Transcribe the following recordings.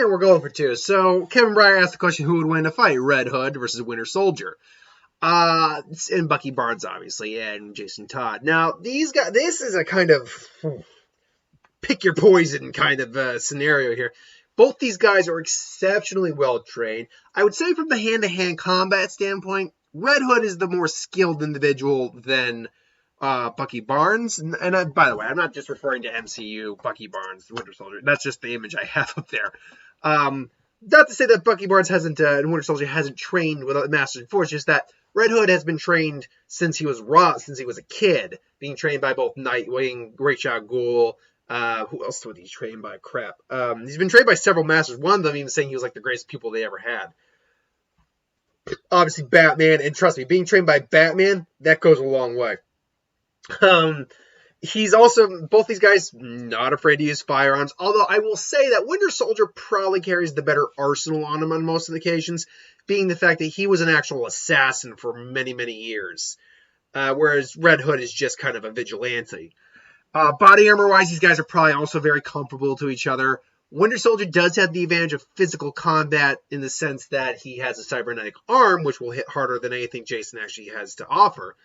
And we're going for two. So Kevin Breyer asked the question, who would win a fight, Red Hood versus Winter Soldier? And Bucky Barnes, obviously, and Jason Todd. Now, these guys, this is a kind of pick your poison kind of scenario here. Both these guys are exceptionally well trained. I would say from the hand-to-hand combat standpoint, Red Hood is the more skilled individual than Bucky Barnes. And by the way, I'm not just referring to MCU Bucky Barnes, the Winter Soldier. That's just the image I have up there. Not to say that Bucky Barnes hasn't and Winter Soldier hasn't trained with a Masters of Force, just that Red Hood has been trained since he was a kid, being trained by both Nightwing, Ra's al Ghul. Who else would he train by? Crap. He's been trained by several masters. One of them even saying he was like the greatest pupil they ever had. Obviously, Batman, and trust me, being trained by Batman, that goes a long way. He's also, both these guys, not afraid to use firearms, although I will say that Winter Soldier probably carries the better arsenal on him on most of the occasions, being the fact that he was an actual assassin for many, many years, whereas Red Hood is just kind of a vigilante. Body armor-wise, these guys are probably also very comparable to each other. Winter Soldier does have the advantage of physical combat in the sense that he has a cybernetic arm, which will hit harder than anything Jason actually has to offer.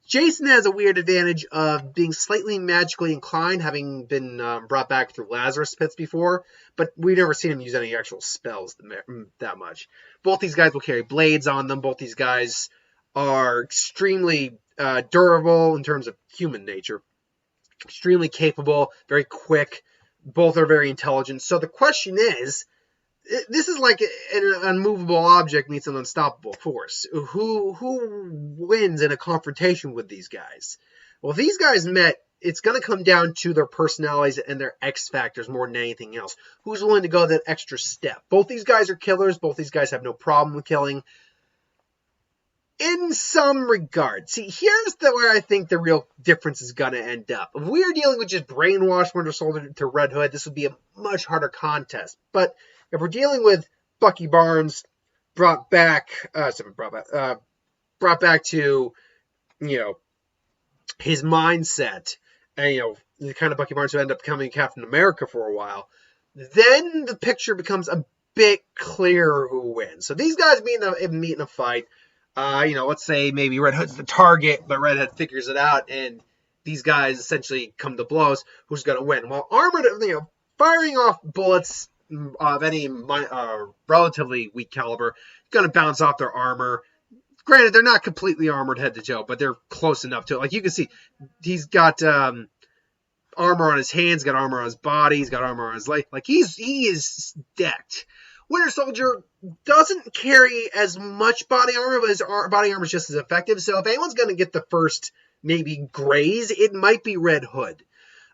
Jason has a weird advantage of being slightly magically inclined, having been brought back through Lazarus Pits before, but we've never seen him use any actual spells that much. Both these guys will carry blades on them. Both these guys are extremely durable in terms of human nature. Extremely capable, very quick. Both are very intelligent. So the question is, this is like an unmovable object meets an unstoppable force. Who wins in a confrontation with these guys? Well, if these guys met, it's going to come down to their personalities and their X factors more than anything else. Who's willing to go that extra step? Both these guys are killers. Both these guys have no problem with killing. In some regard. See, here's where I think the real difference is going to end up. If we are dealing with just brainwashed Winter Soldier to Red Hood, this would be a much harder contest. But if we're dealing with Bucky Barnes brought back to, his mindset, and, the kind of Bucky Barnes who ended up becoming Captain America for a while, then the picture becomes a bit clearer who wins. So these guys meet in a fight. Let's say maybe Red Hood's the target, but Red Hood figures it out, and these guys essentially come to blows. Who's going to win? Well, armored, firing off bullets of any relatively weak caliber, going to bounce off their armor. Granted, they're not completely armored head to toe, but they're close enough to it. Like you can see, he's got armor on his hands, got armor on his body, he's got armor on his leg. Like he is decked. Winter Soldier doesn't carry as much body armor, but his body armor is just as effective. So if anyone's going to get the first maybe graze, it might be Red Hood.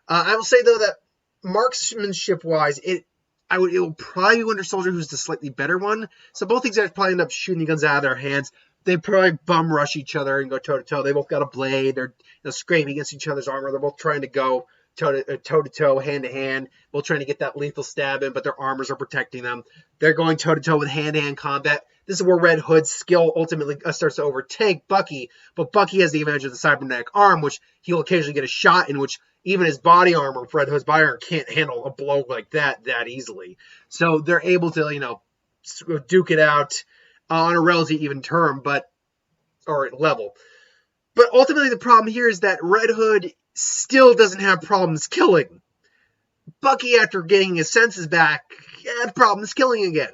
I will say though that marksmanship-wise, it will probably be Winter Soldier who's the slightly better one. So both these guys probably end up shooting the guns out of their hands. They probably bum rush each other and go toe to toe. They both got a blade. They're scraping against each other's armor. They're both trying to go toe to toe, hand to hand, both trying to get that lethal stab in, but their armors are protecting them. They're going toe to toe with hand to hand combat. This is where Red Hood's skill ultimately starts to overtake Bucky, but Bucky has the advantage of the cybernetic arm, which he'll occasionally get a shot in, which even his body armor, Red Hood's body armor, can't handle a blow like that easily. So they're able to, duke it out on a relatively even term, or level. But ultimately the problem here is that Red Hood still doesn't have problems killing. Bucky, after getting his senses back, had problems killing again.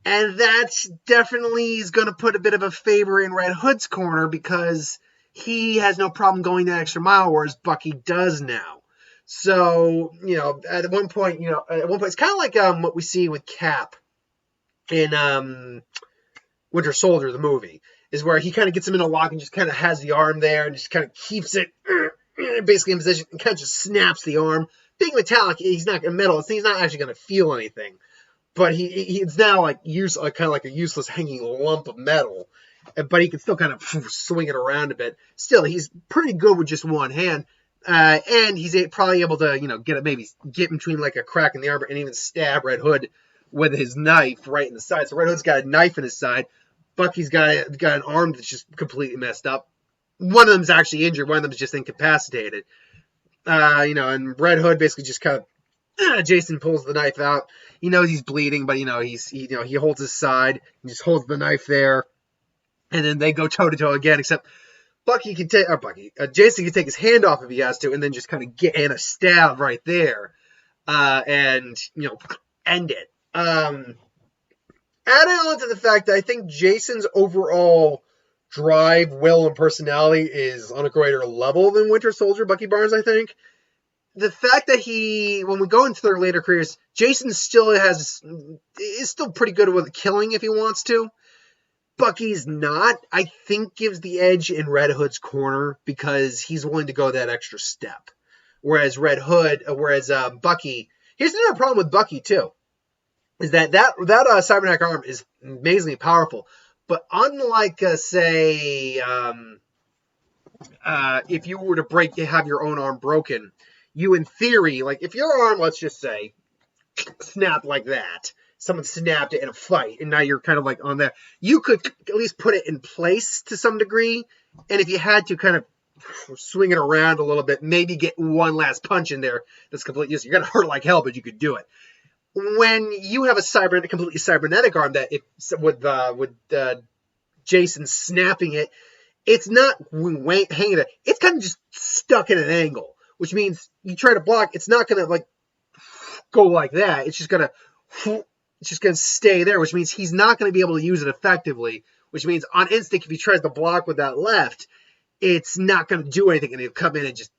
And that definitely is going to put a bit of a favor in Red Hood's corner because he has no problem going that extra mile, whereas Bucky does now. So, at one point, it's kind of like what we see with Cap in Winter Soldier, the movie, is where he kind of gets him in a lock and just kind of has the arm there and just kind of keeps it basically in position and kind of just snaps the arm. Being metallic, he's not metal. He's not actually going to feel anything, but he's now kind of like a useless hanging lump of metal. But he can still kind of swing it around a bit. Still, he's pretty good with just one hand, and he's probably able to get between like a crack in the armor and even stab Red Hood with his knife right in the side. So Red Hood's got a knife in his side. Bucky's got an arm that's just completely messed up. One of them's actually injured. One of them's just incapacitated. And Red Hood basically just kind of Jason pulls the knife out. He knows he's bleeding, but he holds his side. He just holds the knife there, and then they go toe to toe again. Except Jason can take his hand off if he has to, and then just kind of get in a stab right there, and end it. Adding on to the fact that I think Jason's overall drive, will, and personality is on a greater level than Winter Soldier Bucky Barnes, I think. The fact that when we go into their later careers, Jason is still pretty good with killing if he wants to. Bucky's not, I think, gives the edge in Red Hood's corner because he's willing to go that extra step. Whereas Bucky, here's another problem with Bucky too, is that cybernetic arm is amazingly powerful. But unlike, say, if you were to have your own arm broken, you in theory, like if your arm, let's just say, snapped like that, someone snapped it in a fight, and now you're kind of like on there, you could at least put it in place to some degree, and if you had to kind of swing it around a little bit, maybe get one last punch in there that's completely useless. You're going to hurt like hell, but you could do it. When you have a completely cybernetic arm that with Jason snapping it, it's not hanging there. It's kind of just stuck at an angle, which means you try to block, it's not going to like go like that. It's just going to stay there, which means he's not going to be able to use it effectively, which means on instinct, if he tries to block with that left, it's not going to do anything, and he'll come in and just,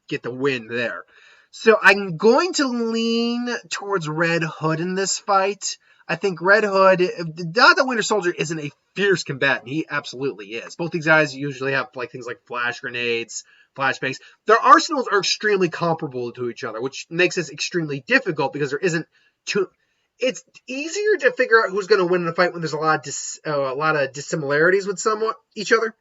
get the win there. So I'm going to lean towards Red Hood in this fight. I think Red Hood, not that Winter Soldier isn't a fierce combatant. He absolutely is. Both these guys usually have things like flash grenades, flashbangs. Their arsenals are extremely comparable to each other, which makes this extremely difficult because there isn't too... It's easier to figure out who's going to win in a fight when there's a lot of dissimilarities with each other.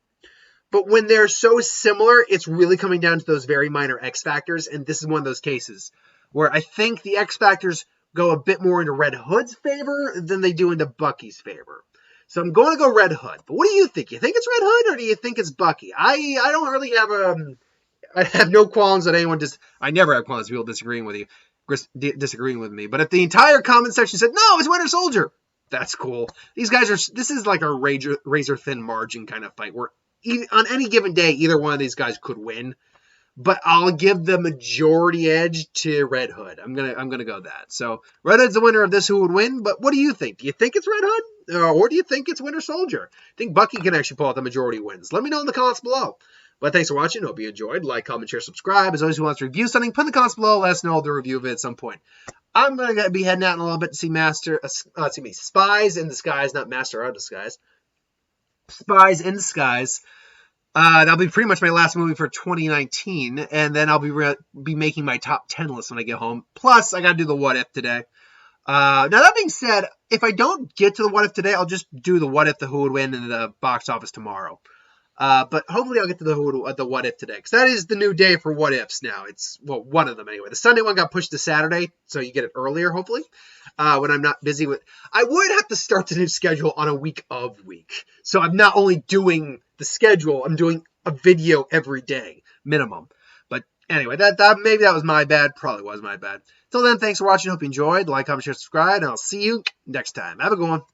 But when they're so similar, it's really coming down to those very minor X factors, and this is one of those cases where I think the X factors go a bit more into Red Hood's favor than they do into Bucky's favor. So I'm going to go Red Hood. But what do you think? You think it's Red Hood, or do you think it's Bucky? I don't really have I have no qualms that anyone I never have qualms with people disagreeing with me. But if the entire comment section said, no, it's Winter Soldier, that's cool. This is like a razor thin margin kind of fight where on any given day, either one of these guys could win, but I'll give the majority edge to Red Hood. I'm gonna go that. So Red Hood's the winner of this. Who would win? But what do you think? Do you think it's Red Hood, or do you think it's Winter Soldier? I think Bucky can actually pull out the majority wins. Let me know in the comments below. But thanks for watching. Hope you enjoyed. Like, comment, share, subscribe. As always, who wants to review something, put in the comments below. Let us know I'll do a review of it at some point. I'm gonna be heading out in a little bit to see Spies in Disguise, not Master of Disguise. Spies in Disguise. That'll be pretty much my last movie for 2019, and then I'll be making my top 10 list when I get home. Plus, I got to do the What If today. Now, that being said, if I don't get to the What If today, I'll just do the What If, the Who Would Win in the box office tomorrow. But hopefully I'll get to the What If today, because that is the new day for What Ifs now. It's, one of them anyway. The Sunday one got pushed to Saturday, so you get it earlier, hopefully, when I'm not busy with... I would have to start the new schedule on a week. So I'm not only doing the schedule, I'm doing a video every day, minimum. But anyway, maybe that was my bad. Probably was my bad. Till then, thanks for watching. Hope you enjoyed. Like, comment, share, subscribe, and I'll see you next time. Have a good one.